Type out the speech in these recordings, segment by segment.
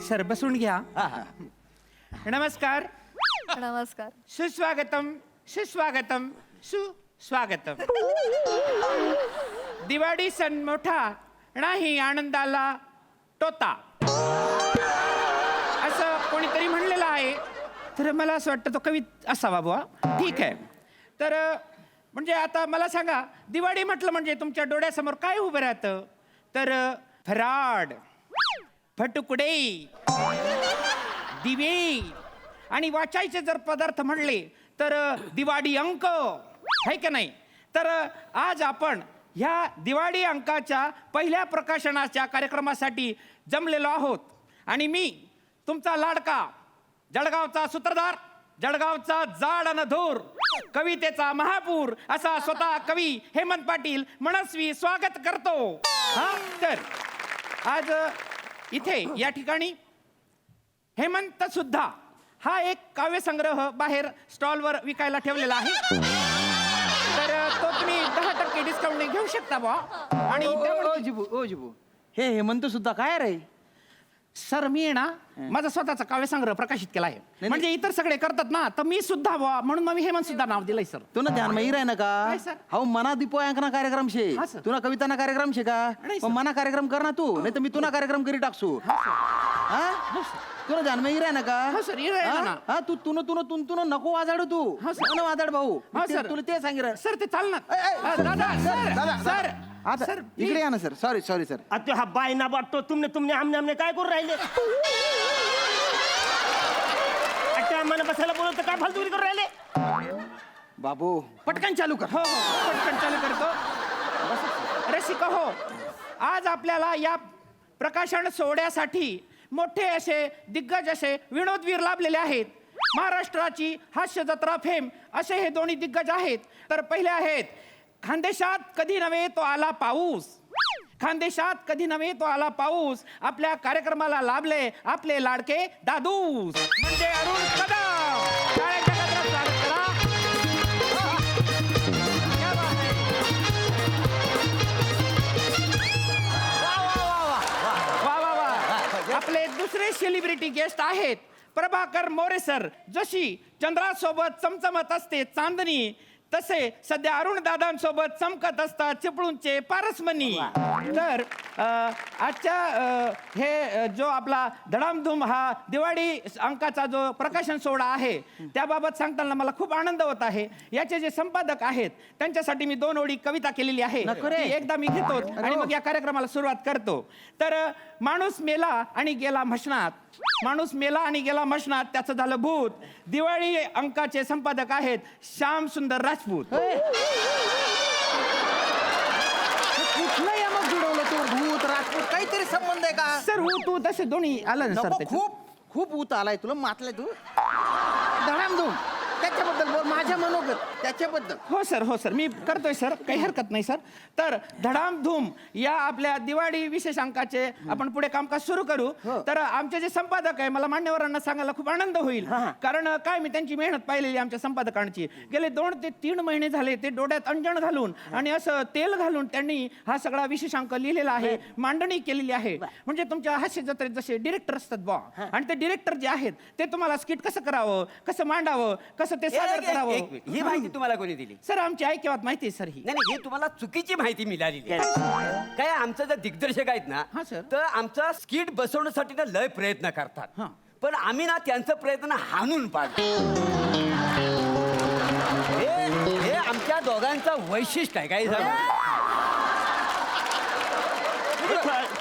Sir बसून घ्या. नमस्कार. नमस्कार. सुस्वागतम सुस्वागतम सुस्वागतम. दिवाळी सण मोठा नाही आनंदाला तोता असं कोणीतरी म्हणलेलं आहे. तर मला असं वाटतं तो कवी असावा बुवा. ठीक आहे. तर म्हणजे आता मला सांगा, दिवाळी म्हटलं म्हणजे तुमच्या डोळ्यासमोर काय उभं राहतं? तर फराड, फटुकडे, दिवे आणि वाचायचे जर पदार्थ म्हणले तर दिवाळी अंक आहे की नाही. तर आज आपण ह्या दिवाळी अंकाच्या पहिल्या प्रकाशनाच्या कार्यक्रमासाठी जमलेलो आहोत. आणि मी तुमचा लाडका, जळगावचा सूत्रधार, जळगावचा जाड अन धूर, कवितेचा महापूर असा स्वतः कवी हेमंत पाटील मनस्वी स्वागत करतो. हा, तर आज इथे या ठिकाणी हेमंत सुद्धा हा एक काव्यसंग्रह बाहेर स्टॉलवर विकायला ठेवलेला आहे. तर तो तुम्ही 10% डिस्काउंटने घेऊ शकता बा. आणि ओ जिबू हे हेमंत सुद्धा काय रे? सर मी आहे ना माझा स्वतःचा काव्यसंग्रह प्रकाशित केला आहे. म्हणजे इतर सगळे करतात ना, तर मी सुद्धा बुवा म्हणून मग मी हेमंत सुद्धा नाव दिलंय सर. तू ना ध्यान में ना का काय सर? हाऊ मना दीपोयांकना कार्यक्रम शे हा सर. तू ना कविताना कार्यक्रम शे का? नाही सर. पण मना कार्यक्रम कर ना तू, नाही तर मी तुना कार्यक्रम करी टाकसू. हा तू ना ध्यान में ना का? हो सर, इराय ना ना. हा तू तुन नको वाजाडू तू. हा सर. नको वाजाड भाऊ. हा ते- सर. तुला ते सांगितलं सर ते चालणार. दादा सर आता सर इकडे या ना सर. Sorry sir. आता हा बाय ना बाटतो तुमने आमने काय करून राहिले? अच्छा मला बसायला बोलत काय फालतूगिरी करून राहिले? बाबू पटकन चालू कर. हो हो पटकन चालू करतो. रसिक हो, आज आपल्याला या प्रकाशन सोहळ्यासाठी मोठे असे दिग्गज असे विनोदवीर लाभलेले आहेत. महाराष्ट्राची हास्य जत्रा फेम असे हे दोन्ही दिग्गज आहेत. तर पहिले आहेत खानदेशात कधी नव्हे तो आला पाऊस. खानदेशात कधी नव्हे तो आला पाऊस. आपल्या कार्यक्रमाला लाभले आपले लाडके दादूस म्हणजे अरुण कदम. टाळ्यांच्या गजरात स्वागत करा. क्या बात है. वा वा वा. आपले दुसरे सेलिब्रिटी गेस्ट आहेत प्रभाकर मोरे सर. जशी चंद्रासोबत चमचमत असते चांदणी, तसे सध्या अरुण दादांसोबत चमकत असतात चिपळूणचे पारसमणी. तर आजच्या हे जो आपला धडामधूम हा दिवाळी अंकाचा जो प्रकाशन सोहळा आहे त्याबाबत सांगताना मला खूप आनंद होत आहे. याचे जे संपादक आहेत त्यांच्यासाठी मी 2 ओळी कविता केलेली आहे. नको रे. ती एकदा मी घेतो आणि मग या कार्यक्रमाला सुरुवात करतो. तर माणूस मेला आणि गेला मशनात. माणूस मेला आणि गेला मशनात त्याचं झालं भूत. दिवाळी अंकाचे संपादक आहेत श्याम सुंदर राजपूत. कुठलं या मग जुळवलं तू? भूत राजपूत काहीतरी संबंध आहे का? सर हो तू तसे दोन्ही आलं ना सर नको, त्याच्यात. खूप ऊत आलाय तुला. मातलाय तू धडामधूम त्याच्याबद्दल बोल. माझ्या मनोगत त्याच्याबद्दल. हो सर मी करतोय सर, काही हरकत नाही सर. तर धडामधूम या आपल्या दिवाळी विशेष अंकाचे आपण पुढे कामकाज सुरू करू. तर आमचे जे संपादक आहे मला मान्यवरांना सांगायला खूप आनंद होईल. कारण काय मी त्यांची मेहनत पाहिलेली आमच्या संपादकांची. गेले 2 ते 3 महिने झाले ते डोळ्यात अंजन घालून आणि असं तेल घालून त्यांनी हा सगळा विशेष अंक लिहिलेला आहे, मांडणी केलेली आहे. म्हणजे तुमच्या हास्य जत्रेत जसे डिरेक्टर असतात बा, आणि ते डिरेक्टर जे आहेत ते तुम्हाला स्किट कसं करावं, कसं मांडावं, कसं ते सादर करावं. ही माहिती तुम्हाला कोणी दिली? सर आमची ऐकिवात माहिती आहे सर ही. नाही हे तुम्हाला चुकीची माहिती मिळालेली आहे. काय आमचं जर दिग्दर्शक आहेत ना हा, सर. तर आमचा स्किट बसवण्यासाठी ना लय प्रयत्न करतात. हा. पण आम्ही ना त्यांचा प्रयत्न हाणून पाडतो. हे आमच्या दोघांचं वैशिष्ट्य आहे. काय सांगू?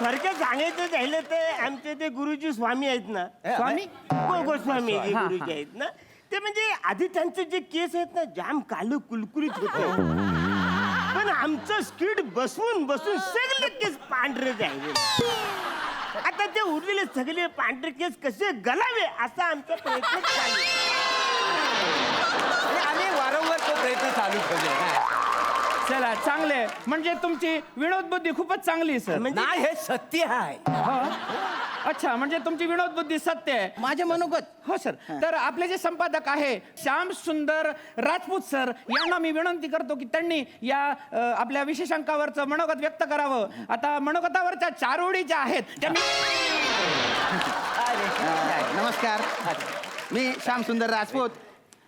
थोडक्यात सांगायचं झालं तर आमचे ते गुरुजी स्वामी आहेत ना, स्वामी गोस्वामी जे हा, गुरुजी हा. आहेत ना, ते म्हणजे आधी त्यांचे जे केस आहेत ना जाम कालो कुलकुलीत होते. पण आमचं स्किट बसवून सगळे केस पांढरे झाले. आता ते उरलेले सगळे पांढरे केस कसे गलावे असा आमचा प्रयत्न चालू. आणि आम्ही वारंवार तो प्रयत्न चालू ठेवले. चला चांगले. म्हणजे तुमची विनोद बुद्धी खूपच चांगली आहे सर. नाही हे सत्य आहे. हो. अच्छा म्हणजे तुमची विनोद बुद्धी सत्य आहे. माझ्या मनोगत. हो सर. तर आपले जे संपादक आहे श्याम सुंदर राजपूत सर यांना मी विनंती करतो की त्यांनी या आपल्या विशेष अंकावरचं मनोगत व्यक्त करावं. आता मनोगतावरच्या 4 ओळी ज्या आहेत त्या मी नमस्कार, मी श्याम सुंदर राजपूत.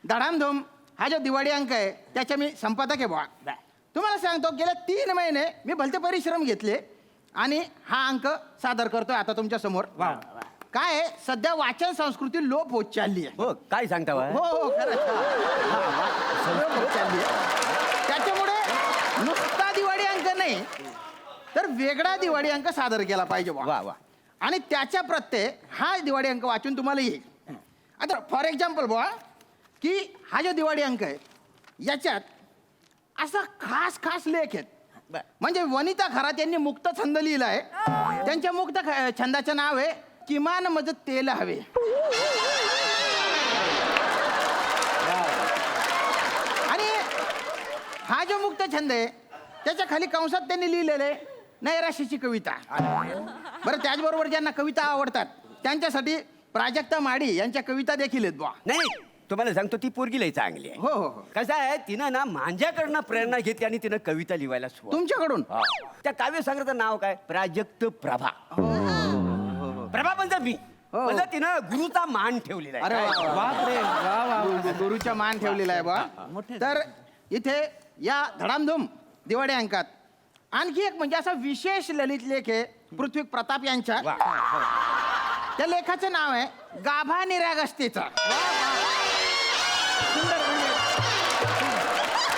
धडामधूम हा जो दिवाळी अंक आहे त्याच्या मी संपादक आहे बुवा. तुम्हाला सांगतो गेल्या 3 महिने मी भलते परिश्रम घेतले आणि हा अंक सादर करतोय आता तुमच्या समोर. काय आहे, सध्या वाचन संस्कृती लोप होत चालली आहे. हो काय सांगता बा? हो हो खरंच. लोप होत चालली आहे. त्याच्यामुळे नुसता दिवाळी अंक नाही तर वेगळा दिवाळी अंक सादर केला पाहिजे बुवा. वा वा. आणि त्याच्या प्रत्यय हा दिवाळी अंक वाचून तुम्हाला येईल. आता फॉर एक्झाम्पल बुवा की हा जो दिवाळी अंक आहे याच्यात असा खास खास लेख आहेत. म्हणजे वनिता खरात यांनी मुक्त छंद लिहिला आहे. त्यांच्या मुक्त छंदाचं नाव आहे किमान मज तेल हवे. आणि हा जो मुक्त छंद आहे त्याच्या खाली कंसात त्यांनी लिहिलेलं आहे नैराश्याची कविता. बरं, त्याचबरोबर ज्यांना कविता आवडतात त्यांच्यासाठी प्राजक्ता माडी यांच्या कविता देखील आहेत बुवा. नाही तुम्हाला सांगतो ती पोरगी लई चांगली आहे. हो हो हो. कसं आहे तिनं ना माझ्याकडनं प्रेरणा घेतली आणि तिनं कविता लिहायला सुरुवात. तुमच्याकडून हा. त्या काव्य संग्रहाचं नाव काय? प्राजक्त प्रभा. प्रभा म्हणजे मी हो. म्हणजे तिनं गुरुचा मान ठेवलेला अरे आहे. वा, वा. बापरे वा वा. गुरुच्या मान ठेवलेला आहे बा. तर इथे या धडामधूम दिवाळी अंकात आणखी एक म्हणजे असा विशेष ललित लेख आहे पृथ्वी प्रताप यांच्या. वा. त्या लेखाचं नाव आहे गाभा निरागसतेचा. सुंदर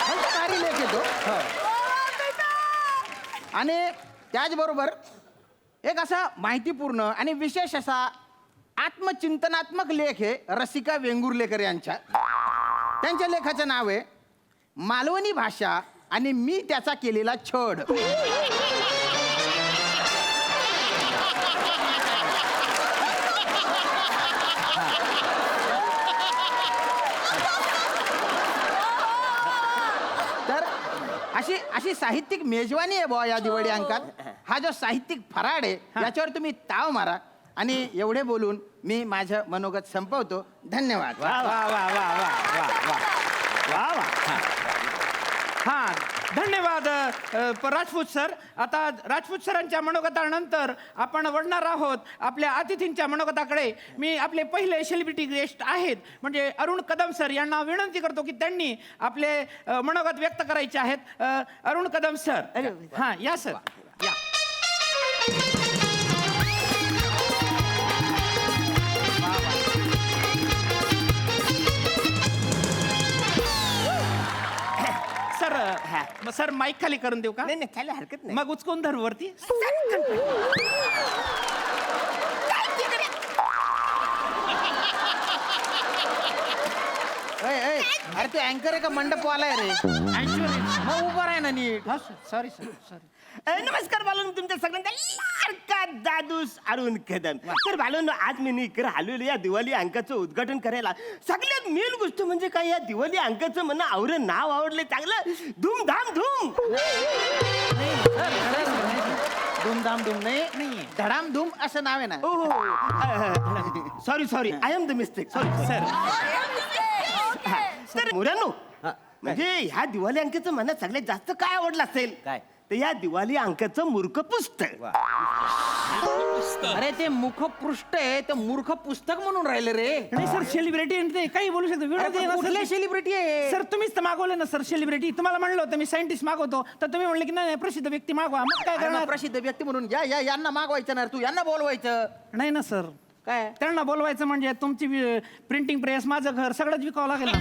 म्हणजे भारी लेख येतो. आणि त्याचबरोबर एक असा माहितीपूर्ण आणि विशेष असा आत्मचिंतनात्मक लेख आहे रसिका वेंगुर्लेकर यांच्या. त्यांच्या लेखाचं नाव आहे मालवणी भाषा आणि मी त्याचा केलेला छड. तर अशी अशी साहित्यिक मेजवानी आहे बुवा या दिवाळी अंकात. हा जो साहित्यिक फराड आहे याच्यावर तुम्ही ताव मारा. आणि एवढे बोलून मी माझं मनोगत संपवतो. धन्यवाद. वा वा वा वा वा वा वा वा वा. हा धन्यवाद राजपूत सर. आता राजपूत सरांच्या मनोगतानंतर आपण वळणार आहोत आपल्या अतिथींच्या मनोगताकडे. मी आपले पहिले सेलिब्रिटी गेस्ट आहेत म्हणजे अरुण कदम सर यांना विनंती करतो की त्यांनी आपले मनोगत व्यक्त करायचे आहेत. अरुण कदम सर, हां या सर या. सर माईक खाली करून देऊ का? नाही नाही खाली हरकत नाही. मग उचकून धर वरती. अरे तू अँकर आहे का मंडपवाला आहे रे? मग उभा आहे ना नीट. Sorry sir sorry. नमस्कार बालून, तुमच्या सगळ्यांचा लाडका दादूस अरुण कदम. तर बालून आज मी इकडे आलेलो या दिवाळी अंकाचं उद्घाटन करायला. सगळ्यात मेन गोष्ट म्हणजे काय, या दिवाळी अंकाचं म्हणणं आवडलं, नाव आवडले चांगलं धूमधाम धूम. धूमधाम धूम नाही, धडामधूम असं नाव आहे ना. Sorry sorry, I am the mistake. Sorry sir तर मुलांनो, म्हणजे ह्या दिवाळी अंकाचं मला सगळ्यात जास्त काय आवडलं असेल काय? तर या दिवाळी अंकाचं मूर्ख पुस्तक. अरे ते मुखपृष्ठ आहे ते मूर्ख पुस्तक म्हणून राहिले रे. नाही सर, सेलिब्रिटी ते काही बोलू शकतो. विनोद आहे ना, कुठले सर? सेलिब्रिटी आहे? सर तुम्हीच तर मागवले ना सर सेलिब्रिटी. तुम्हाला म्हणलं होतं मी सायंटिस्ट मागवतो तर तुम्ही म्हणले की नाही प्रसिद्ध व्यक्ती मागवा. मग काय अरे मग करणार? प्रसिद्ध व्यक्ती म्हणून या यांना मागवायचं ना, तू यांना बोलवायचं. नाही ना सर, काय त्यांना बोलवायचं म्हणजे तुमची प्रिंटिंग प्रेस, माझं घर सगळंच विकावं लागेल ना.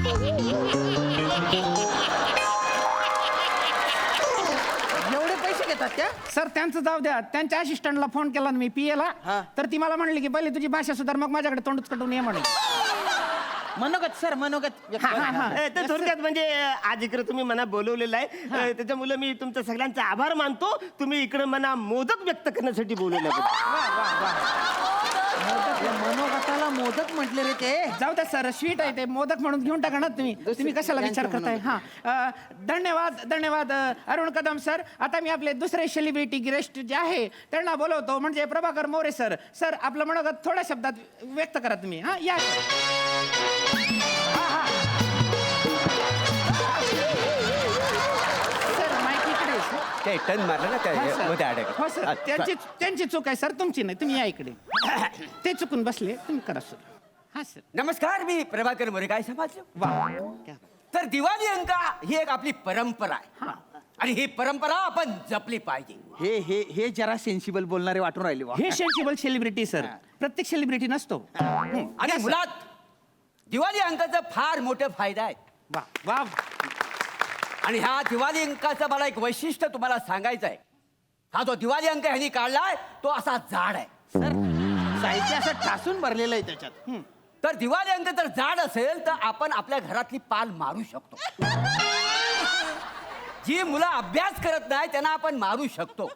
एवढे पैसे घेतात त्या? सर त्यांचं जाऊ द्या. त्यांच्या असिस्टंटला फोन केला ना मी PA ला, तर ती मला म्हणली की पहिले तुझी भाषा सुधार मग माझ्याकडे तोंडच कटून ये म्हणे. मनोगत सर मनोगत. तर थोडक्यात म्हणजे आज इकडे तुम्ही मला बोलवलेलं आहे, त्याच्यामुळे मी तुमचं सगळ्यांचा आभार मानतो. तुम्ही इकडे मला मोदक व्यक्त करण्यासाठी बोलवलं. मनोगताला मोदक म्हटले रे ते. जाऊ द्या सर, स्वीट आहे ते, मोदक म्हणून घेऊन टाका ना तुम्ही. तुम्ही कशाला विचार करताय? हा धन्यवाद धन्यवाद अरुण कदम सर. आता मी आपले दुसरे सेलिब्रिटी गेस्ट जे आहे त्यांना बोलवतो म्हणजे प्रभाकर मोरे सर. सर आपलं मनोगत थोड्या शब्दात व्यक्त करा तुम्ही. हा या सर. माहिती इकडे ते टन मारलं ना त्या हा, सर. मध्ये हो अडकलं. सर हा, त्यांची चूक आहे सर, तुमची नाही. तुम्ही या इकडे. ते चुकून बसले, तुम्ही करा सर. हा सर. नमस्कार, मी प्रभाकर मोरे. काय समजलं? वा. तर दिवाळी अंक ही एक आपली परंपरा आहे आणि ही परंपरा आपण जपली पाहिजे. हे हे हे जरा सेन्सिबल बोलणारे वाटून राहिले वा. हे सेन्सिबल सेलिब्रिटी सर, प्रत्येक सेलिब्रिटी नसतो. आणि मुळात दिवाळी अंकाचा फार मोठा फायदा आहे. वा वा. आणि ह्या दिवाळी अंकाचं मला एक वैशिष्ट्य तुम्हाला सांगायचं आहे. हा जो दिवाळी अंक ह्यांनी काढलाय तो असा जाड आहे. सर साहित्य असं ठासून भरलेलं आहे त्याच्यात. तर दिवाळी अंक जर जाड असेल तर आपण आपल्या घरातली पाल मारू शकतो. जी मुलं अभ्यास करत नाही त्यांना आपण मारू शकतो.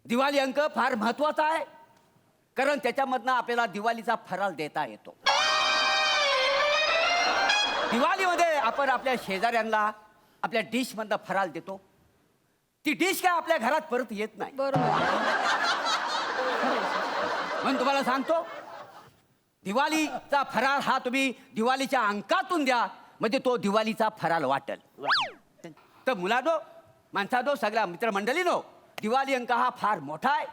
दिवाळी अंक फार महत्वाचा आहे कारण त्याच्यामधनं आपल्याला दिवाळीचा फराळ देता येतो. दिवाळीमध्ये आपण आपल्या शेजाऱ्यांना आपल्या डिश मधनं फराळ देतो. ती डिश काय आपल्या घरात परत येत नाही. म्हणून तुम्हाला सांगतो, दिवाळीचा फराळ हा तुम्ही दिवाळीच्या अंकातून द्या, म्हणजे तो दिवाळीचा फराळ वाटेल. तर मुलांनो, माणसानो, सगळ्या मित्रमंडळीनो, दिवाळी अंक हा फार मोठा आहे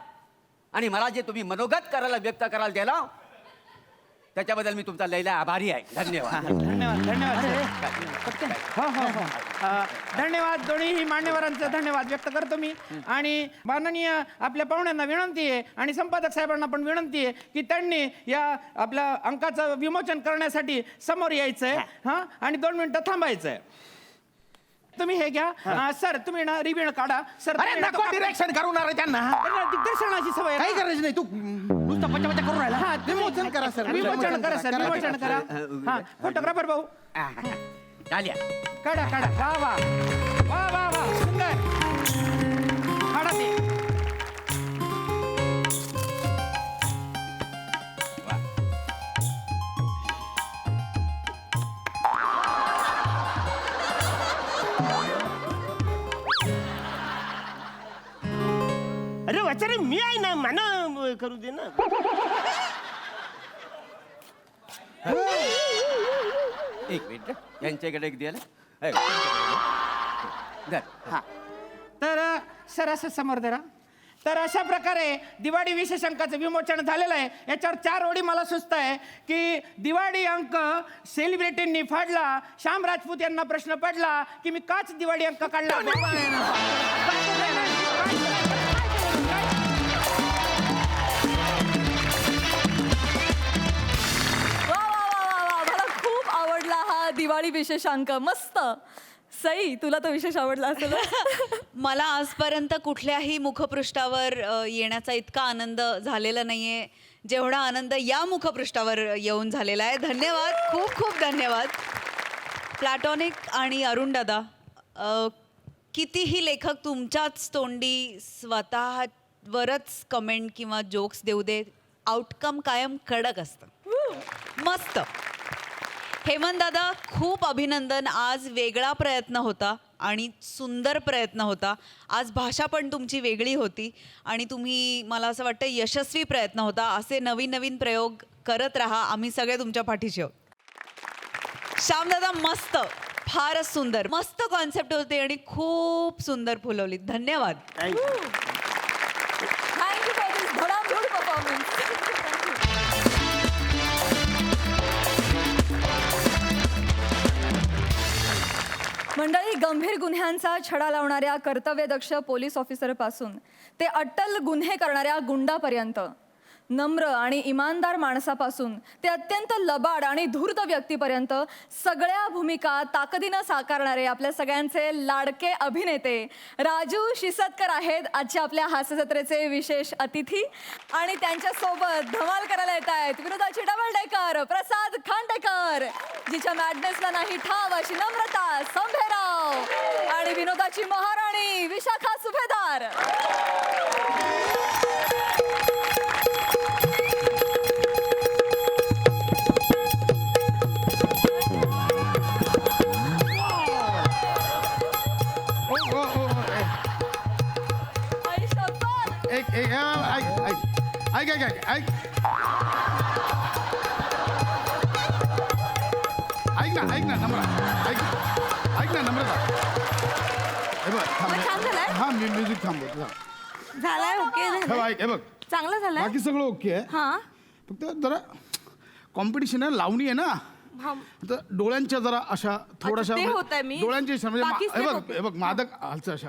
आणि मला जे तुम्ही मनोगत करायला व्यक्त करायला दिला त्याच्याबद्दल मी तुमचा लयला आभारी आहे. धन्यवाद. धन्यवाद धन्यवाद सर. हो हो हो. धन्यवाद. दोन्हीही मान्यवरांचं धन्यवाद व्यक्त करतो मी. आणि माननीय आपल्या पाहुण्यांना विनंती आहे आणि संपादक साहेबांना पण विनंती आहे की त्यांनी या आपल्या अंकाचं विमोचन करण्यासाठी समोर यायचं आहे. हां, आणि 2 मिनिटं थांबायचं आहे. तुम्ही हे घ्या सर, तुम्ही ना रिबीण काढा सर. अरे नको डिरेक्शन करू ना रे त्यांना. दिग्दर्शनाची सवय आहे. काही करायचं नाही, तू नुसतं पचापचा करून राहिला. हा, विमोचन करा सर. विमोचन करा सर, विमोचन करा. हा, फोटोग्राफर भाऊ चाल्या. काढा काढा. वा वा वा वा वा, सुंदर. काढा ते. अरे वाचारे, मी आहे ना, मला करू दे ना. एक मिनिट, यांच्याकडे एक द्यायला. हा. तर सर असं समोर धरा. तर अशा प्रकारे दिवाळी विशेष अंकाचं विमोचन झालेलं आहे. याच्यावर 4 ओळी मला सुचत आहे की दिवाळी अंक सेलिब्रिटींनी फाडला. श्याम राजपूत यांना प्रश्न पडला की मी काच दिवाळी अंक काढला. मला खूप आवडला हा दिवाळी विशेषांक. मस्त. सई, तुला तो विशेष आवडला असेल. मला आजपर्यंत कुठल्याही मुखपृष्ठावर येण्याचा इतका आनंद झालेला नाहीये जेवढा आनंद या मुखपृष्ठावर येऊन झालेला आहे. धन्यवाद, खूप खूप धन्यवाद. प्लॅटॉनिक आणि अरुण दादा, कितीही लेखक तुमच्याच तोंडी स्वतःवरच कमेंट किंवा जोक्स देऊ दे, आउटकम कायम कडक असतं. मस्त. हेमंत दादा, खूप अभिनंदन. आज वेगळा प्रयत्न होता आणि सुंदर प्रयत्न होता. आज भाषा पण तुमची वेगळी होती आणि तुम्ही, मला असं वाटतं, यशस्वी प्रयत्न होता. असे नवीन नवीन प्रयोग करत राहा. आम्ही सगळे तुमच्या पाठीशी आहोत. श्यामदादा, मस्त, फारच सुंदर. मस्त कॉन्सेप्ट होते आणि खूप सुंदर फुलवली. धन्यवाद. थँक्यू फॉर दिस धडामधूड परफॉर्मन्स. मंडळी, गंभीर गुन्ह्यांचा छडा लावणाऱ्या कर्तव्यदक्ष पोलीस ऑफिसरपासून ते अट्टल गुन्हे करणाऱ्या गुंडापर्यंत, नम्र आणि इमानदार माणसापासून ते अत्यंत लबाड आणि धूर्त व्यक्तीपर्यंत सगळ्या भूमिका ताकदीनं साकारणारे आपल्या सगळ्यांचे लाडके अभिनेते राजू शिसतकर आहेत आजच्या आपल्या हास्यजत्रेचे विशेष अतिथी. आणि त्यांच्यासोबत धमाल करायला येत आहेत विनोदाची डबल डेकर प्रसाद खांडेकर, जिच्या मॅडनेसला नाही ठाव अशी नम्रता संभेराव, आणि विनोदाची महाराणी विशाखा सुभेदार. ऐक ना नम्रता, हे बघ थांब. मग छान झालाय? हा मी म्युझिक थांबवतो. झालाय ओके हे बघ, हे बघ चांगलं झालंय बाकी सगळं ओके आहे. हा फक्त जरा कॉम्पिटिशन आहे, लावणी आहे ना, हा. तर डोळ्यांच्या जरा अशा थोड्याशा ते होतंय मी. डोळ्यांच्या इशा म्हणजे बाकी हे बघ सगळं हे बघ मादक हालचं अशा.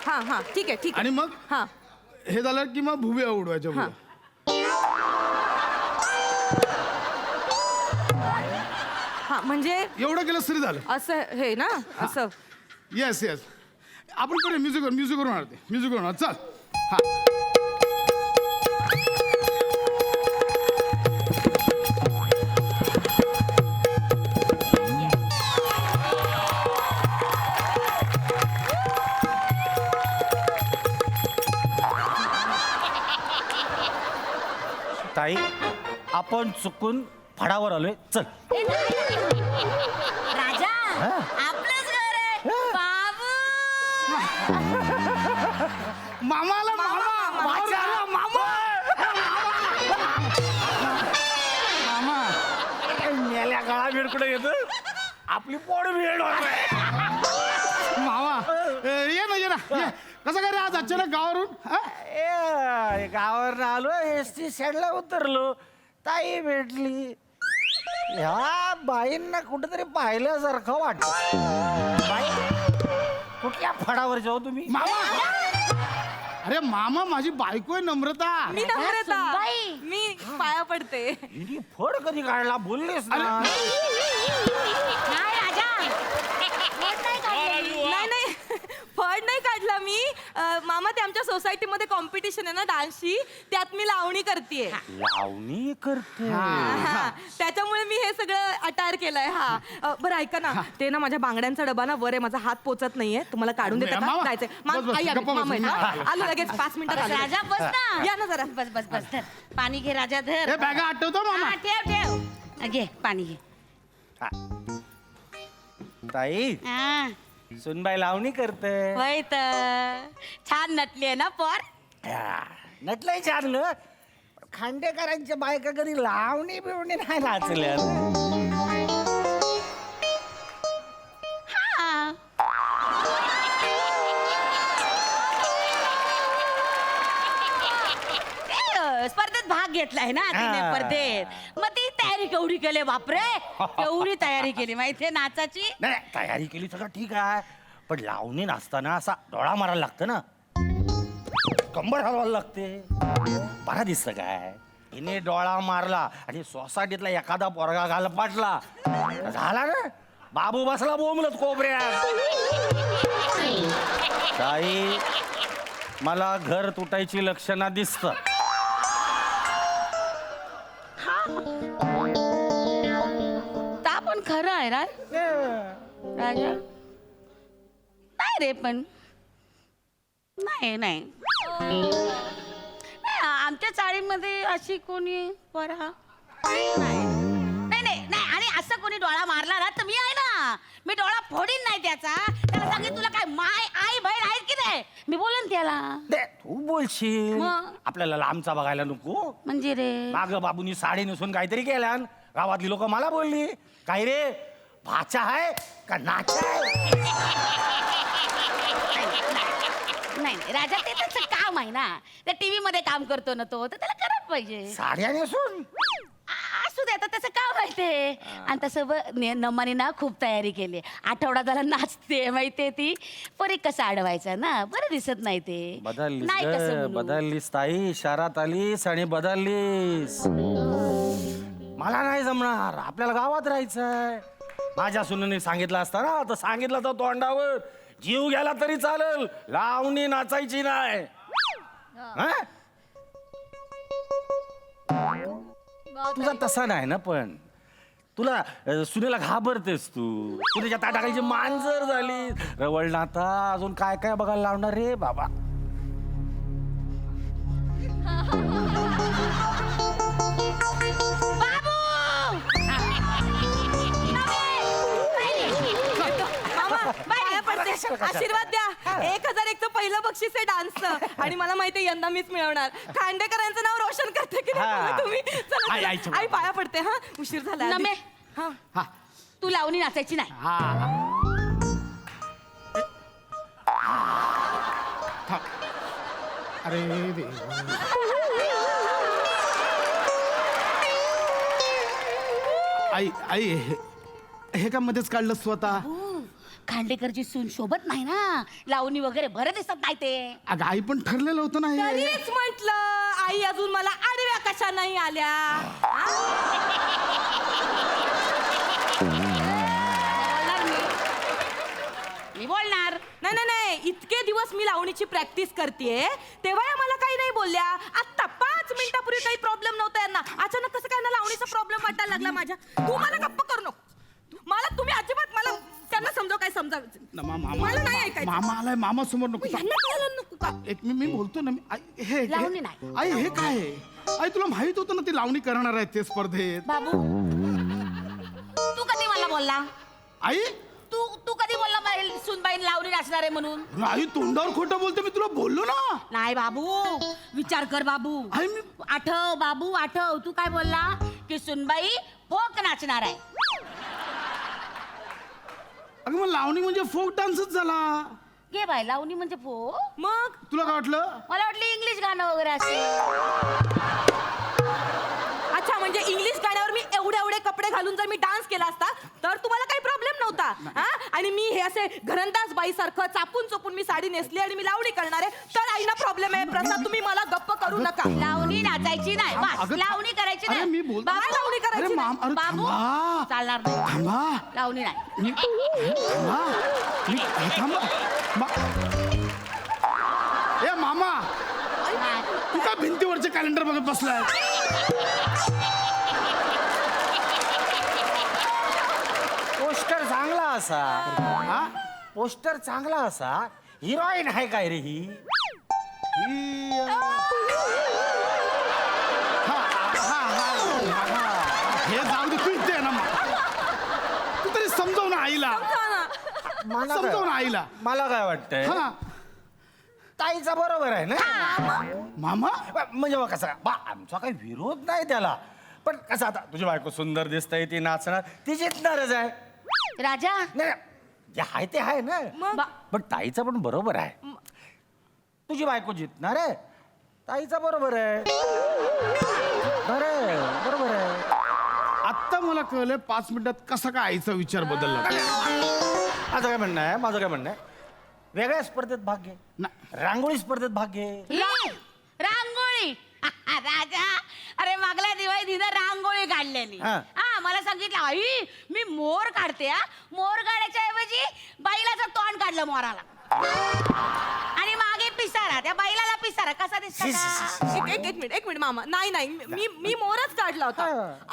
हा हा ठीक आहे आणि मग हा हे झालं की मग भुव्या उडवायच्या हा. भुव्या. हा म्हणजे एवढं केलं तरी झालं. असं हे ना असं येस येस आपण करूया म्युझिक करून आणते म्युझिक करून आण. चल हा ताई आपण चुकून फडावर आलोय. चल राजा आपलंच घर आहे बाबू मामाला मामा माझा मामा मेल्या गळा बिरकुडे येतो आपली पोड भेड मामा ये ना ये. कसं काय रे आज अचानक गावावरून हा? गावावर आलो एस टी स्टँडला उतरलो ताई भेटली. ह्या बाईंना कुठेतरी पाहिल्यासारखं वाटत. बाई कुठल्या फडावर जाऊ तुम्ही? मामा अरे मामा माझी बायको आहे नम्रता. मी नम्रता सुनबाई. मी पाया पडते हिने फड कधी काढला बोललेस ना. नाही राजा नाही नाही फळ नाही काढला मी मामा ते आमच्या सोसायटीमध्ये कॉम्पिटिशन आहे ना डान्सची त्यात मी लावणी करतेय लावणी करते. त्याच्यामुळे मी हे सगळं अटायर केलंय हा बरं ऐका ना ते ना माझ्या बांगड्यांचा डबा ना वर आहे माझा हात पोचत नाहीये तुम्हाला काढून देता का मामा, जायचंय बस, बस, आई आली, गप्पा बस, मामा आहेत, हा. आलो. आलो लगेच 5 मिनिटात आलो. राजा बस ना या ना जरा बस बस बस धर पाणी घे राजा धर हे बॅगा आठवतो मामा. हा, ठेव ठेव घे पाणी घे ताई हा सुनबाई लावणी करते. होय तर छान नटली आहे ना पोर नटलंय छान. खांडेकरांच्या बायका कधी लावणी बिवणी नाही नाचल्या. हा ते, स्पर्धेत भाग घेतलाय ना तिने हा. स्पर्धेत मग ती तयारी केवढी केली बापरे केवढी तयारी केली माहितीये नाचाची नाही तयारी केली सगळं ठीक आहे पण लावणी नाचताना असा डोळा मारायला लागतं ना कंबर हलवायला लागते. बरा दिसतं काय. हिने डोळा मारला आणि सोसायटीतला एखादा पोरगा घाल पाटला झाला ना बाबू बसला बोंबलत कोबऱ्या. ताई मला घर तुटायची लक्षणं दिसत. ता पण खरं आहे ना राजा नाही रे पण नाही नाही नाही, आमच्या चाळीमध्ये अशी कोणी परा नाही नाही नाही नाही आणि असं कोणी डोळा मारला ना तर मी आहे ना मी डोळा फोडीन नाही त्याचा त्याला सांगेन तुला काय माय आई बहीण आहेत की नाही मी बोलेन त्याला तू बोलशील मग? आपल्याला लांबचा बघायला नको. म्हणजे रे माग बाबूनी साडी नेसून काहीतरी केल्या गावातली लोक मला बोलली काय रे भाचा आहे का नाचा आहे. नाही नाही, राजा ते त्याचं काम आहे ना त्या टीव्ही मध्ये काम करतो ना तो तर त्याला करायला पाहिजे साड्या नेसून असू दे आता त्याचं काम आहे ते आणि तसं नमाने ना खूप तयारी केली आठवडा झाला नाचते माहितीये ती परी कसं अडवायचं ना बरं दिसत नाही ते बदललीस नाही कसं ग, म्हणू. बदललीस ताई शहरात आलीस आणि बदललीस. मला नाही जमणार आपल्याला गावात राहायचंय. माझ्या सुनेने सांगितलं असतं ना तर सांगितलं तर तोंडावर जीव गेला तरी चालेल लावणी नाचायची नाही. हा? तुझा तसा नाही ना पण तुला सुनेला घाबरतेस तू तुझ्या ताटाखालची मांजर झाली रवळ नाता अजून काय काय बघायला लावणार रे बाबा. मामा पाया पडते आशीर्वाद द्या 1001 चं पहिलं बक्षीस आहे डान्सचं आणि मला माहितीये यंदा मीच मिळवणार खांडेकरांचं नाव रोशन करते की नाही हा. बघा तुम्ही चला, आई, चला. आईच्या आई पाया पडते हा उशीर झाला नमे. हा हा तू लावणी नाचायची नाही. हा थांब. अरे देवा. आई आई हे का मध्येच काढलं स्वतः? खांडेकरची सून शोभत नाही ना, लावणी वगैरे बरं दिसत नाही ते. अगं आई पण ठरलेलं होतं ना हे. तरीच म्हंटल आई अजून मला आडव्या कशा नाही आल्या. बोलणार मी बोलणार. नाही नाही नाही, इतके दिवस मी लावणीची प्रॅक्टिस करतेय तेव्हा मला काही नाही बोलल्या. आता 5 मिनिटापूर्वी काही प्रॉब्लेम नव्हता यांना, अचानक कसं काय ना लावणीचा प्रॉब्लेम वाटायला लागला माझ्या. तू मला गप्प करू नको. मला तुम्ही अजिबात मला त्यांना समजाव काय समजावं. मला नाही ऐकायचं. मामा आलाय, मामा समोर नको. यांना कळलं नको का? एक मी बोलतो ना. हे लावणी नाही. आई हे काय आहे? आई तुला माहित होतं ना ते लावणी करणार आहेत ते स्पर्धेत. बाबू तू कधी मला बोलला? आई तू कधी बोलला सुनबाई लावणी नाचणार आहे म्हणून? आई तोंडावर खोटं बोलते, मी तुला बोललो ना. नाही बाबू, विचार कर बाबू. आई मी आठव बाबू आठव, तू काय बोलला की सुनबाई फोक नाचणार आहे. अगं मग लावणी म्हणजे फोक डान्सच झाला. घे बाय, लावणी म्हणजे फोक. मग तुला काय वाटलं? मला वाटलं इंग्लिश गाणं वगैरे असेल. अच्छा, म्हणजे इंग्लिश गाण्यावर मी एवढे एवढे कपडे घालून जर मी डान्स केला असता तर तुम्हाला काही प्रॉब्लेम नव्हता. हा, आणि मी हे असे घरंदाज बाई सारखं चापून चोपून मी साडी नेसली आणि मी लावणी करणार आहे तर आईना प्रॉब्लेम आहे. प्रसाद, तुम्ही मला गप्प करू नका. लावणी नाचायची नाही, बस. अगं, लावणी करायची अरे नाही. मी बोल- बाबू, काय लावणी करायची अरे नाही? माम, अरे बाबू थांबा. चालणार नाही. थांबा. लावणी नाही. थांबा. ए मामा, तू का भिंतीवरचे कॅलेंडर बघत बसलाय? पोस्टर चांगला असा. हा? पोस्टर चांगला असा. हिरोईन आहे काय रे ही? हे जाऊ दे, तू इथे आहे ना तू तरी समजव ना आईला. मला समजव ना काय- आईला. मला काय वाटतंय, हा ताईचा बरोबर आहे ना. मामा म्हणजे बघ कसं बा, आमचा काही विरोध नाही त्याला, पण कसं आता तुझी बायको सुंदर दिसतंय, ती नाचणार, ती जितणारच आहे. राजा नाही जे आहे ते आहे ना. बा- पण ताईचं पण बरोबर आहे. तुझी बायको जितणार आहे, ताईचा बरोबर आहे. बरोबर आहे. आत्ता मला कळलंय 5 मिनिटात कसा काय आईचा विचार बदलला. माझं काय म्हणणं आहे वेगळ्या स्पर्धेत भाग घे. रांगोळी स्पर्धेत भाग घे. रांगोळी. राजा, अरे मागल्या दिवाळी तिनं रांगोळी काढलेली. हा. हा, मला सांगितलं आई मी मोर काढते. हा, मोर काढायच्या ऐवजी बैलाचं तोंड काढलं मोराला आणि मागे पिसारा. त्या बैलाला पिसारा कसा दिसतो का? एक मिनिट मामा. नाही मी मोरच काढला होता.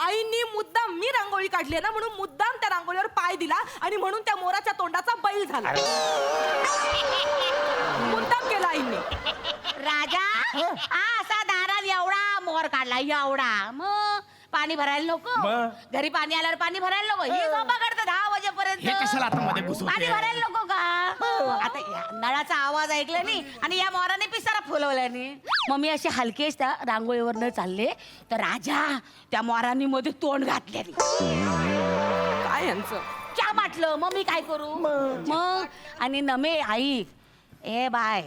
आईनी मुद्दाम मी रांगोळी काढली ना म्हणून मुद्दाम त्या रांगोळीवर पाय दिला आणि म्हणून त्या मोराच्या तोंडाचा बैल झाला. मुद्दाम केला आईने. राजा हा असा दारात एवढा मोर काढला, एवढा. मग पाणी भरायला नको, मग? घरी पाणी आल्यावर पाणी भरायला नको. हे झोपा काढतं 10 वाजेपर्यंत. हे कशाला आता मध्ये घुसवते? पाणी भरायला नको का? आता या नळाचा आवाज ऐकला नाही आणि या मोराने पिसारा फुलवल्याने. मग मी असे हलकेच त्या रांगोळीवर न चालले तर राजा त्या मोरांनी मध्ये तोंड घातल्याने. काय यांचं? क्या वाटलं मग मी काय करू? मग आणि नमे आई ए बाय,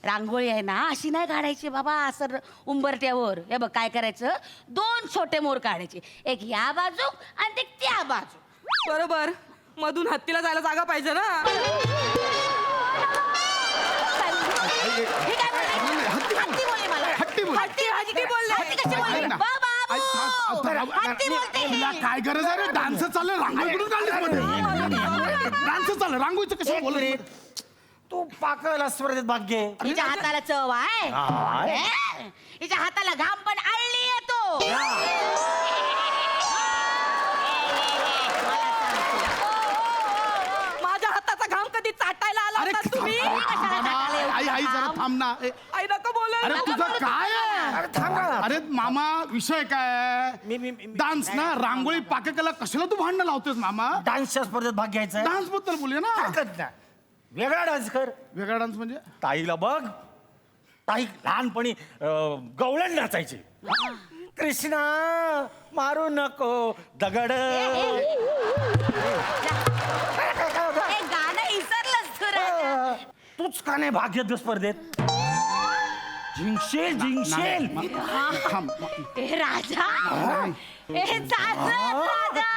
रांगोळी आहे ना अशी नाही काढायची बाबा, असं उंबरट्यावर. हे बघ काय करायचं, 2 छोटे मोर काढायचे, एक या बाजू आणि एक त्या बाजू. बरोबर, मधून हत्तीला जायला जागा पाहिजे ना. हे काय बोलले? हत्ती बोलले मला. हट्टी बोल. हत्ती बोलले. हत्ती कशी बोलले? ऐक ना. बाबू, हत्ती बोलते तुला हे. काय गरज आहे रे? डान्स चाललं, रांगोळी कुठून काढलीस मध्ये? डान्स चाललं, रांगोळीचं कसं एक बोलत? मिनिट. तू पाकळला स्पर्धेत भाग घे. हिच्या हाताला चव आहे. आहे. हे? हिच्या हाताला घाम पण आळली येतो. माझ्या हाताचा घाम कधी चाटायला आला अरे होता तुम्ही? आई जरा थांब ना. आई नका बोलू. अरे तुझं काय आहे? अरे थांब ना. अरे मामा विषय काय? मी- डान्स ना, रांगोळी पाककला कशाला तू भांडणं लावतोस मामा? डान्सच्या स्पर्धेत भाग घ्यायचा डान्स बद्दल बोलूया ना. हरकत नाही. वेगळा डान्स कर. वेगळा डान्स म्हणजे? ताईला बघ, ताई लहानपणी गवळण नाचायची. कृष्णा मारू नको दगड. हे गाणं विसरलंस तू राजा. तूच का नाही भाग घेत स्पर्धेत? जिंकशील जिंकशील. थांब. ए राजा ए चालत राजा.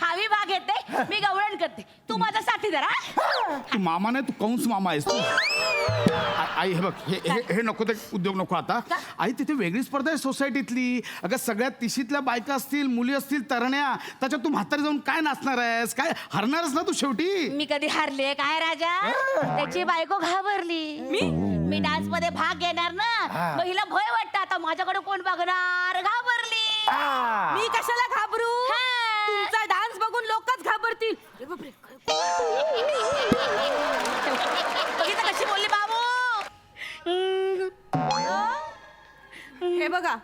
हवी भाग येते मी गवळण करते तू माझा साथीदार हा? तू मामा नाही, तू कंस मामा आहेस तू. आई हे बघ, हे नको ते उद्योग नको आता. आई तिथे वेगळी स्पर्धा आहे सोसायटीतली. अगं सगळ्या तिशीतल्या बायका असतील, मुली असतील, तरण्या. त्याच्यात तू म्हातारी जाऊन काय नाचणार आहेस? काय हरणारच ना तू शेवटी. मी कधी हारले काय राजा? त्याची बायको घाबरली. मी डान्स मध्ये भाग घेणार ना, मग हिला भय वाटतं आता माझ्याकडे कोण बघणार. घाबरली. मी कशाला घाबरू? तुमचा डान्स बघून लोकच घाबरतील. बघितलं कशी बोलली बाबू. हे बघा,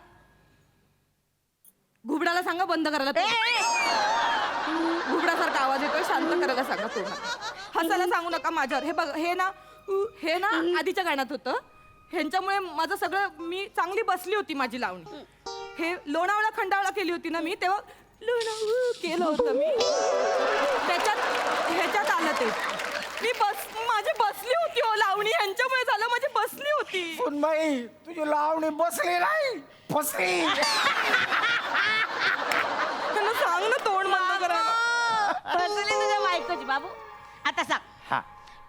घुबडाला सांगा बंद करायला. घुबडासारखा आवाज येतोय, शांत करायला सांगा तोंड. हसायला सांगू नका माझ्यावर. हे बघा, हे ना आधीच्या गाण्यात होतं. ह्यांच्यामुळे माझं सगळं, मी चांगली बसली होती माझी लावणी. हे लोणावळा खंडावळा केली होती ना मी, तेव्हा केलं होतं मी. त्याच्यात ह्याच्यात आलं ते. माझी बसली होती हो लावणी, ह्यांच्यामुळे झालं. माझी बसली होती. सुनबाई तुझी लावणी बसली नाही, फसली. त्यांना सांग ना तोंड बंद करायला. फसली तुझ्या बायकोची बाबू. आता सांग,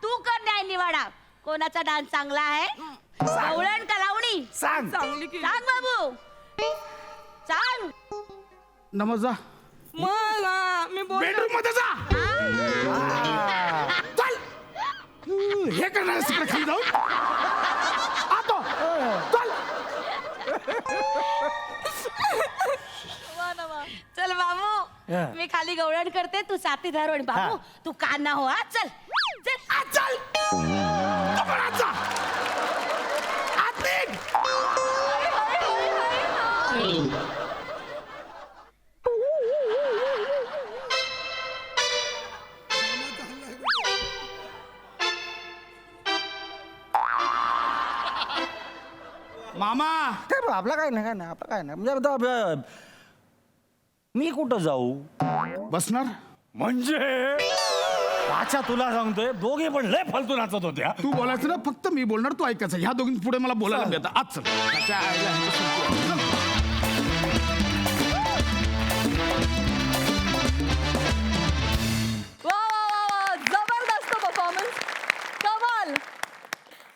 तू कर न्याय निवाडा. कोणाचा डान्स चांगला आहे, गवळण का लावणी? सांग. चांगली केली. सांग बाबू, सांग. नमजा मला मी बोल बेडरूम मध्ये जा. चल. हे करणार तिकडे खाली जाऊन. आतो चल. चल बाबू, मी खाली गवळण करते, तू साथीदार आणि बाबू तू कान्हा हो. हा चल चल चल. तू पण आत जा. आत निघ. मामा काय आपला काय नाही आपलं काय नाही. म्हणजे आता मी कुठं जाऊ? बसणार. म्हणजे अच्छा तुला सांगतोय, दोघे पण लय फालतू नाचत होत्या. तू बोलायचं ना, फक्त मी बोलणार, तू ऐकायचं. ह्या दोघींनी पुढे मला बोलायला मिळतं. आज चल. त्याच्या आईला ह्यांचं चल. वा वा वा वा, जबरदस्त परफॉर्मन्स, कमाल.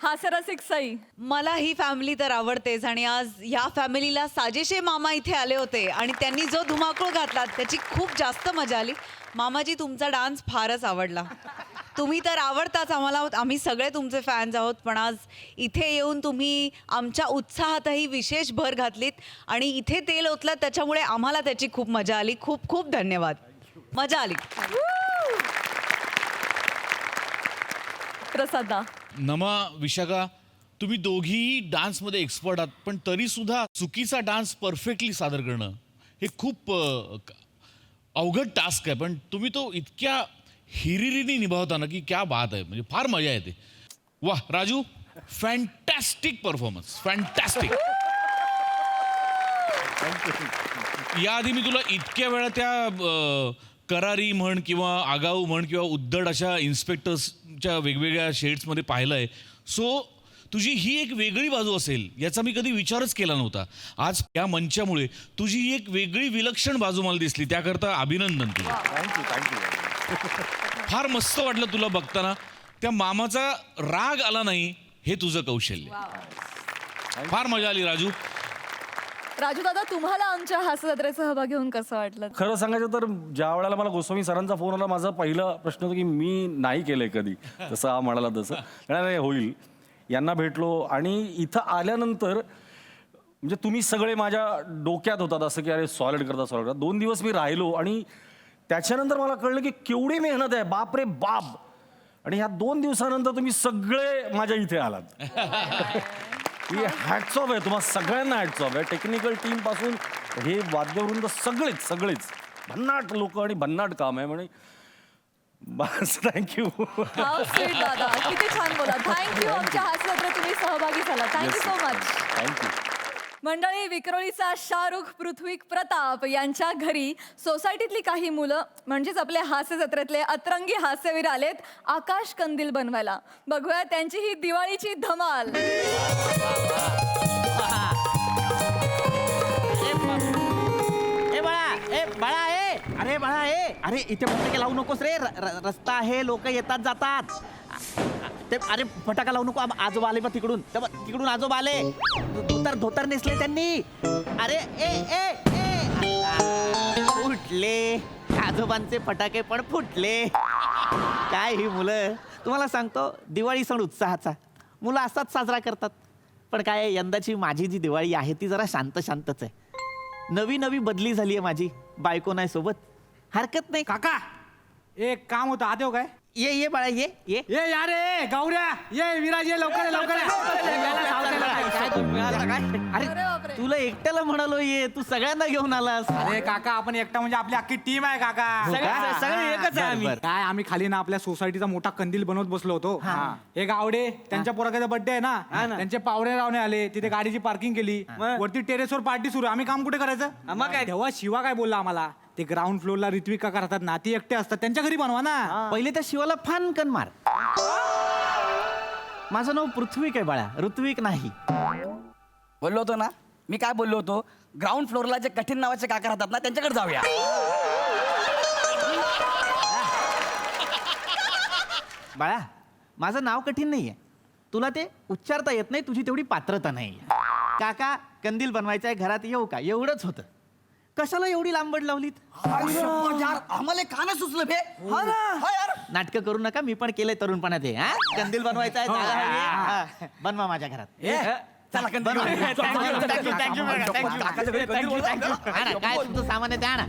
हास्यरसिक सई. मला ही फॅमिली तर आवडतेच आणि आज ह्या फॅमिलीला साजेशे मामा इथे आले होते आणि त्यांनी जो धुमाकूळ घातला त्याची खूप जास्त मजा आली. मामाजी तुमचा डान्स फारच आवडला. तुम्ही तर आवडताच आम्हाला, आम्ही सगळे तुमचे फॅन्स आहोत. पण आज इथे येऊन तुम्ही आमच्या उत्साहातही विशेष भर घातलीत आणि इथे तेल ओतलं, त्याच्यामुळे आम्हाला त्याची खूप मजा आली. खूप खूप धन्यवाद. मजा आली. प्रसादा. नमा विशाखा, तुम्ही दोघीही डान्समध्ये एक्सपर्ट आहात, पण तरी सुद्धा चुकीचा डान्स परफेक्टली सादर करणं हे खूप अवघड टास्क आहे. पण तुम्ही तो इतक्या हिरिरीने निभावता ना की क्या बात आहे. म्हणजे फार मजा येते. वाह राजू, फॅन्टॅस्टिक परफॉर्मन्स, फॅन्टॅस्टिक. याआधी मी तुला इतक्या वेळा त्या करारी म्हण किंवा आगाऊ म्हण किंवा उद्धट अशा इन्स्पेक्टर्सच्या वेगवेगळ्या शेड्समध्ये पाहिलं आहे. सो तुझी ही एक वेगळी बाजू असेल याचा मी कधी विचारच केला नव्हता. आज या मंचामुळे तुझी ही एक वेगळी विलक्षण बाजू मला दिसली, त्याकरता अभिनंदन तुला. फार मस्त वाटलं तुला बघताना. त्या मामाचा राग आला नाही हे तुझं कौशल्य. फार मजा आली राजू. राजू दादा, तुम्हाला आमच्या हास्यजत्रेत सहभाग घेऊन कसं वाटलं? खरं सांगायचं तर ज्या वेळेला मला गोस्वामी सरांचा फोन आला, माझा पहिला प्रश्न होता की मी नाही केलंय कधी, तसं हा म्हणाला तसं. नाही होईल. यांना भेटलो आणि इथं आल्यानंतर म्हणजे तुम्ही सगळे माझ्या डोक्यात होतात असं की अरे सॉलिड करता. 2 दिवस मी राहिलो आणि त्याच्यानंतर मला कळलं की केवढी मेहनत आहे, बाप रे बाप. आणि ह्या 2 दिवसानंतर तुम्ही सगळे माझ्या इथे आलात. ही हॅट्स ऑफ आहे तुम्हाला सगळ्यांना, हॅट्स ऑफ आहे. टेक्निकल टीम पासून हे वाद्यवृंद सगळेच भन्नाट लोक आणि भन्नाट काम आहे. म्हणजे बस थँक्यू. दादा किती छान बोला. थँक्यू. आमच्या हास्यजत्रेत तुम्ही सहभागी झाला. Thank you so much. थँक्यू. मंडळी, विक्रोळीचा शाहरुख, पृथ्वी, प्रताप यांच्या घरी सोसायटीतली काही मुलं म्हणजेच आपले हास्य जत्रेतले अतरंगी हास्यवीर आलेत आकाश कंदील बनवायला. बघूया त्यांची ही दिवाळीची धमाल. अरे बाळा अरे इथे फटाके लावू नकोस रे. रस्ता आहे, लोक येतात जातात. ते अरे फटाका लावू नको. आजोबा आले बा तिकडून. तिकडून आजोबा आले. धोतर नेसले त्यांनी. अरे फुटले आजोबांचे फटाके पण फुटले. काय ही मुलं, तुम्हाला सांगतो दिवाळी सण उत्साहाचा. मुलं असाच साजरा करतात. पण काय यंदाची माझी जी दिवाळी आहे ती जरा शांतच आहे. नवी बदली झाली आहे माझी. बायको नाही सोबत. हरकत नाही. काका एक काम होतं, आते हो काय? ये बाळा ये यार ए गौऱ्या ये, विराज ये, लवकर अरे तुला एकट्याला म्हणालो ये, तू सगळ्यांना घेऊन आलास. अरे काका, आपण एकटा म्हणजे आपली अख्खी टीम आहे काका. सगळे एकच आहे आम्ही. काय आम्ही खाली ना आपल्या सोसायटीचा मोठा कंदील बनवत बसलो होतो. हे गावडे त्यांच्या पोराचा बर्थडे आहे ना, त्यांचे पावणे रावणे आले. तिथे गाडीची पार्किंग केली. वरती टेरेसवर पार्टी सुरू. आम्ही काम कुठे करायचं? तेव्हा शिवा काय बोलला आम्हाला, ते ग्राउंड फ्लोअरला ऋत्विक काका राहतात ना, ती एकटे असतात, त्यांच्या घरी बनवा ना. पहिले त्या शिवाला फानकन मार. माझं नाव पृथ्वीक आहे बाळा, ऋत्विक नाही. बोललो होतो ना, मी काय बोललो होतो, ग्राउंड फ्लोअरला जे कठीण नावाचे काका राहतात ना, त्यांच्याकडे जाऊया. बाळा माझं नाव कठीण नाहीये. तुला ते उच्चारता येत नाही, तुझी तेवढी पात्रता नाही. काका कंदील बनवायचा आहे, घरात येऊ का, एवढंच होतं. कशाला एवढी लांबड लावलीत? आम्हाला काना सुचलं बे. नाटकं करू नका, मी पण केलंय तरुणपणात हे. कंदील बनवायचा आहे, बनवा माझ्या घरात. चला काय तुमचं सामान आहे ते आणा.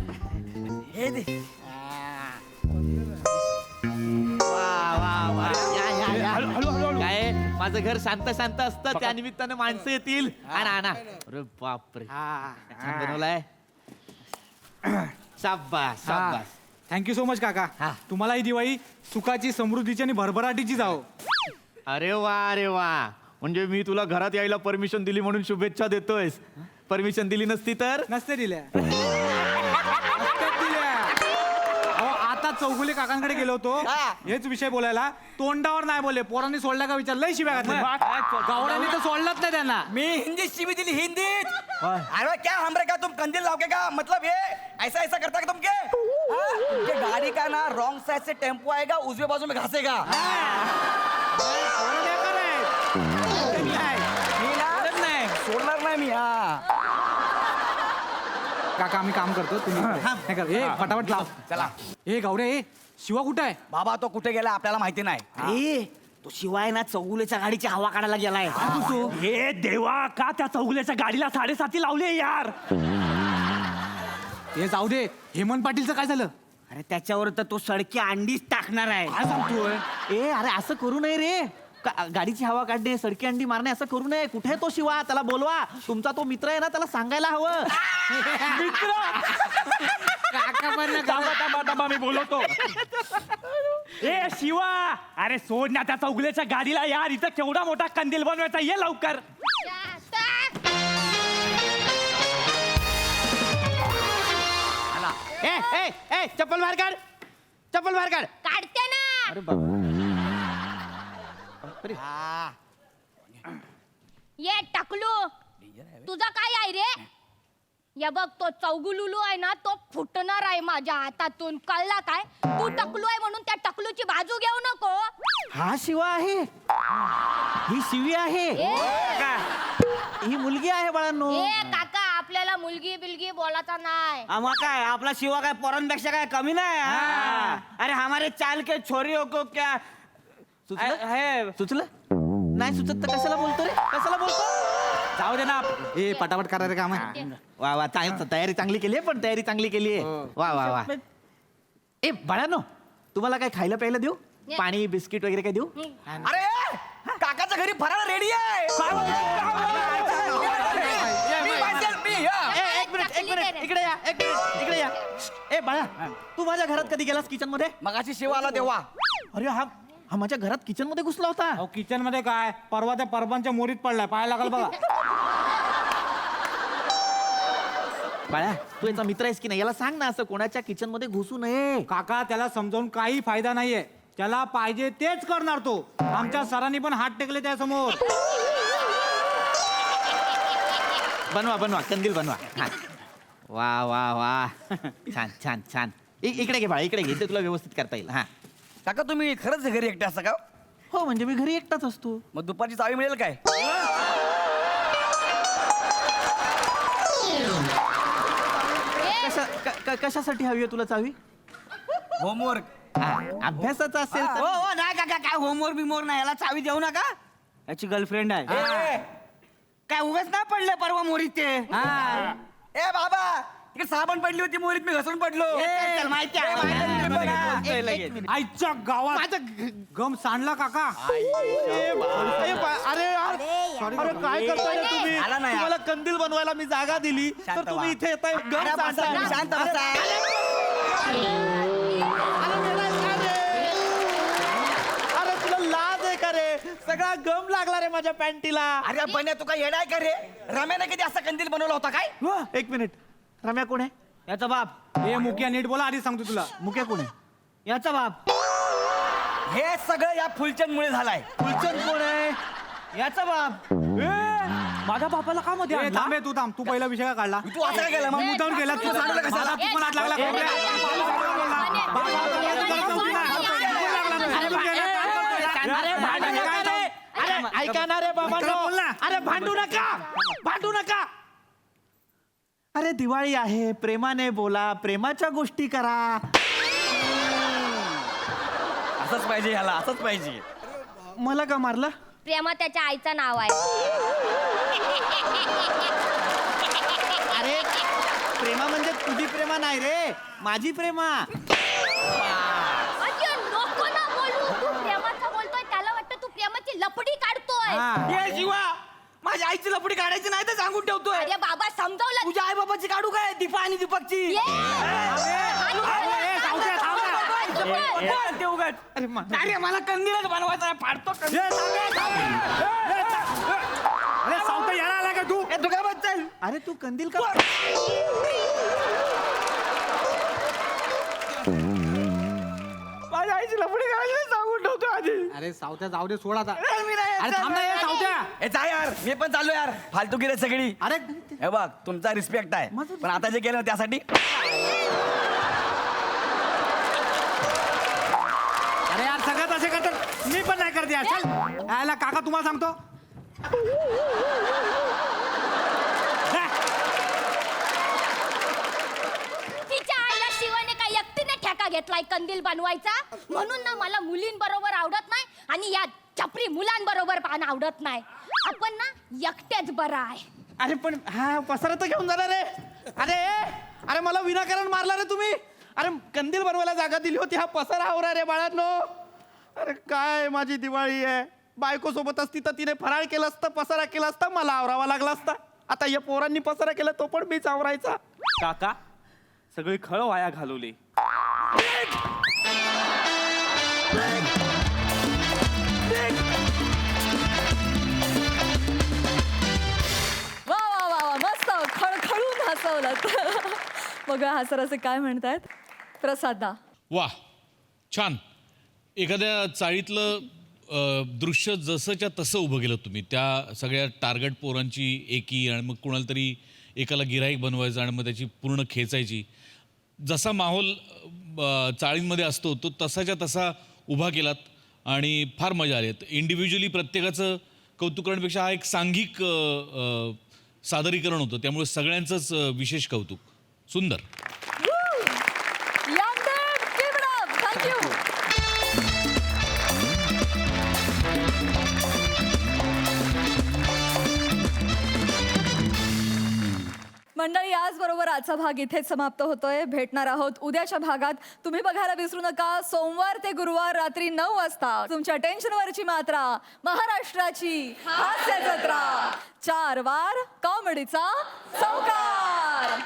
काय माझं घर शांत असतं, त्या निमित्तानं माणसं येतील. आणा. अरे बापरे, छान बनवलाय. शाबास. थँक्यू सो मच काका. तुम्हाला ही दिवाळी सुखाची, समृद्धीची आणि भरभराटीची जाओ. अरे वा, म्हणजे मी तुला घरात यायला परमिशन दिली म्हणून शुभेच्छा देतोयस. परमिशन दिली नसती तर? नसते दिल्या. आता चौगुले काकांकडे गेलो होतो हेच विषय बोलायला. तोंडावर नाही बोलले, पोरांनी सोडल्या का विचार, लय शिव्या घातल्या. गावड्यांनी तर सोडलंच नाही त्यांना. मी हिंदीत शिवी दिली, हिंदीत. अरे क्या हमरे का तुम कंदील लाओगे का, मतलब ये ऐसा करता है तुम के? तुमके गाड़ी का ना रॉन्ग साइड से टेम्पो आएगा, उजवे बाजू में घासेगा. सोडणार नाही मी. काका आम्ही काम करतो, तुम्ही हे कर. ए फटाफट लाव. चला. ए गौऱ्या, ए शिवा कुठे आहे? बाबा तो कुठे गेला आपल्याला माहिती नाही. तो शिवाय ना चौगुलेच्या गाडीची हवा काढायला गेलाय. हे देवा, का त्या चौगुलेच्या गाडीला 7.5 लावले यार. हे जाऊ दे, हेमंत पाटीलचं काय झालं? अरे त्याच्यावर तर तो सडकी अंडीच टाकणार आहे. काय सांगतोय? अरे असं करू नये रे. गाडीची हवा काढणे, सडकी अंडी मारणे असं करू नये. कुठे तो शिवा, त्याला बोलवा. तुमचा तो मित्र आहे ना, त्याला सांगायला हवं. काका मी बोलवतो. ए शिवा, अरे सोड ना त्या चौगुलेच्या गाडीला यार. इथं केवढा मोठा कंदील बनवायचा, ये लवकर. चप्पल बाहेर काढ. काढते ना. अरे बाबा. ये टकलू, तुझा काय आहे रे? या बघ, तो चौगुलुलू आहे ना, तो फुटणार आहे माझ्या हातातून, कळला काय? तू टकलू आहे म्हणून त्या टकलूची बाजू घेऊ नको. हा शिवा आहे, ही शिवी आहे, ही मुलगी आहे बाळांनो. ए काका, आपल्याला मुलगी बिलगी बोलायचा नाही. आम्हा काय, आपला शिवा काय पोरांपेक्षा काय कमी नाही. अरे हमारे चाल के छोरी को क्या सुचलं नाही? सुचत तर कशाला बोलतो रे, कशाला बोलतो? जाऊ दे ना. ए पटापट करा रे काम. वा तयारी चांगली केली आहे, पण तयारी चांगली केली आहे. वा. ए बाळांनो, तुम्हाला काय खायला प्यायला देऊ? पाणी बिस्किट वगैरे काय देऊ? अरे काकाच्या घरी फराळ रेडी आहे. एक मिनिट इकडे या. ए बाळा, तू माझ्या घरात कधी गेलास किचन मध्ये? मगाशी शिवाला देवा. अरे हा माझ्या घरात किचन मध्ये घुसला होता. किचन मध्ये काय, परवा त्या परबांच्या मोरीत पडलाय, पाहायला लागल बघा. बाळा तू याचा मित्र आहेस की नाही याला सांग ना असं कोणाच्या किचन मध्ये घुसू नये. काका त्याला समजावून काही फायदा नाहीये. त्याला पाहिजे तेच करणार तो. आमच्या सरांनी पण हात टेकले त्यासमोर. बनवा बनवा कंदील बनवा. हा. वा वा वा छान छान छान. इकडे घे बाळा इकडे घे ते तुला व्यवस्थित करता येईल. हा काका तुम्ही खरंच घरी एकटे असता का? हो म्हणजे मी घरी एकटाच असतो. मग दुपारची चावी मिळेल काय? कशासाठी हवी आहे तुला चावी? होमवर्क. अभ्यासाचा असेल हो तर हो नाही काका काय होमवर्क बिमवर्क नाही, याला चावी देऊ नका. याची गर्लफ्रेंड आहे. काय उगाच नाही पडले परवा मोरीत ते. ए बाबा तिकडे साबण पडली होती मोरीत, मी घसरून पडलो. माहिती आईच्या गावात गम सांडला काका. अरे यार अरे काय करताय रे तुम्ही? आला नाही. तुम्हाला कंदील बनवायला मी जागा दिली तर तुम्ही इथे येताय गम सांडताय. शांत बसा. अरे तुला लाज आहे का रे? सगळा गम लागला रे माझ्या पॅन्टीला. अरे बन्या तू काय येडाय का रे? रम्याने कधी असा कंदील बनवला होता काय? एक मिनिट रम्या कोण आहे? याचा बाप. हे मुख्या नीट बोला आधी सांगतो तुला. मुख्या कोण आहे? याचा बाप. हे सगळं या फुलचंद मुळे झालाय. फुलचंद कोण आहे? याचा बाप. माझ्या बापाला का मध्ये थांबे तू थांब. तू पहिला विषय का काढला? तू असं काय केलं मग? मुद्दाम केला तू. सांगितलं कशाला? मला तू पण हात लागला खोबऱ्या. अरे ऐका ना रे बाबा. अरे भांडू नका भांडू नका. अरे दिवाळी आहे प्रेमाने बोला प्रेमाच्या गोष्टी करा. असंच पाहिजे ह्याला, असंच पाहिजे. मला का मारलं? प्रेमा त्याच्या आईचं नाव आहे. अरे प्रेमा म्हणजे तुझी प्रेमा नाही रे माझी प्रेमा. अरे नको ना बोलू. तू प्रेमाचं बोलतोय त्याला वाटतं तू प्रेमाची लपडी काढतोय. ये जीवा माझ्या आईची लपडी काढायची नाही तर सांगून ठेवतोय. अरे बाबा समजावलं. तुझ्या आई बाबाची काढू काय? दीपा आणि दीपकची. अरे मला कंदीलच बनवायचा आहे, फाडतो कंदील. अरे सावता यायला आला का तू? तू काय बच्चन? अरे तू कंदील का? माझ्या आईची लपडी काढायची सांगून ठेवतो आधी. अरे सावत्या जाऊ दे सोड आता. मी नाही येत. अरे थांब ना ये सावत्या. ए जा यार मी पण चाललो यार. फालतूगिरी आहे सगळी. अरे हे बघ तुमचा रिस्पेक्ट आहे पण आता जे केलं ना त्यासाठी. अरे यार सगळ्यात असे करतात मी पण नाही करते यार. चल यायला काका तुम्हाला सांगतो. तिच्या आईला शिवाने काय एकटीने ठेका घेतलाय कंदील बनवायचा म्हणून ना मला मुलींबरोबर आवडत नाही आणि या छपरी मुलांबरोबर पण आवडत नाही. आपण ना एकटेच बरं आहे. अरे पण हा पसारा तर घेऊन जाणार रे. अरे अरे मला विनाकारण मारला रे तुम्ही. अरे कंदील बनवायला जागा दिली होती हा पसारा आवरा रे बाळांनो. अरे काय माझी दिवाळी आहे. बायको सोबत असती तर तिने फराळ केलं असतं पसारा केला असता मला आवरावा लागला असता. आता या पोरांनी पसारा केला तो पण मीच आवरायचा. काका सगळी खळ वाया घालवली. वा वा वा वा मस्त खळखळून हसवलं. बघा हा सर असे काय म्हणतायत. प्रसादा वा छान. एखाद्या चाळीतलं दृश्य जसंच्या तसं उभं केलं तुम्ही. त्या सगळ्या टार्गेट पोरांची एकी आणि मग कुणाला तरी एकाला गिराईक बनवायचं आणि मग त्याची पूर्ण खेचायची. जसा माहोल चाळींमध्ये असतो तो तसाच्या तसा उभा केलात आणि फार मजा आली. इंडिव्हिज्युअली प्रत्येकाचं कौतुक करण्यापेक्षा हा एक सांघिक सादरीकरण होतं त्यामुळे सगळ्यांचंच विशेष कौतुक. सुंदर. थँक्यू. मंडळी याचबरोबर आजचा भाग इथेच समाप्त होतोय. भेटणार आहोत उद्याच्या भागात. तुम्ही बघायला विसरू नका सोमवार ते गुरुवार रात्री 9 वाजता तुमच्या टेन्शनवरची मात्रा महाराष्ट्राची हास्य जत्रा 4 वार कॉमेडीचा चौकार.